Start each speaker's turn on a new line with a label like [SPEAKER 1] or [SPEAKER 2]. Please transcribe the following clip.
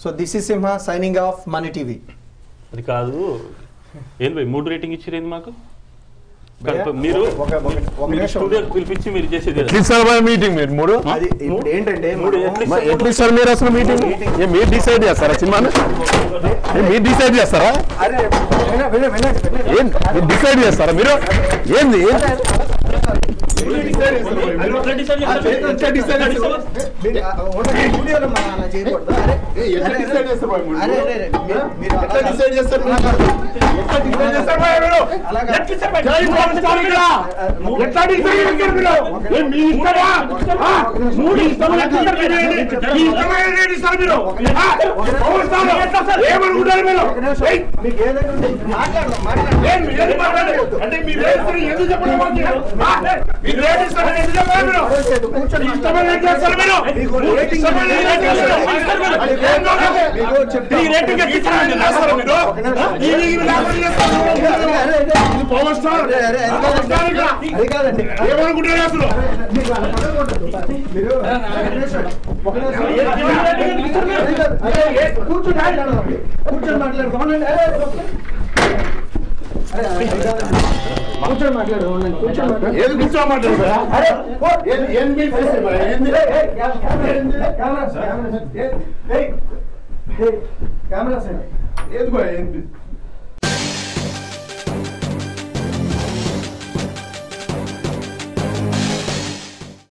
[SPEAKER 1] So this is Simha signing off money TV.
[SPEAKER 2] అది కాదు ఏం భయ్ 3 రేటింగ్ ఇచ్చిరేంది మాకు మీరు స్టూడియోకి పిలిపించి మీరు చేసేది
[SPEAKER 3] మీటింగ్ మీరు 3
[SPEAKER 1] అది ఇప్పుడు ఏంటంటే
[SPEAKER 3] ఎప్పుడు సార్ మీరు అసలు మీటింగ్ మీరు డిసైడ్ చేస్తారా సినిమాను మీరు డిసైడ్ చేస్తారా డిసైడ్ చేస్తారా మీరు ఏంది
[SPEAKER 1] కూర్చొని మాట్లాడు.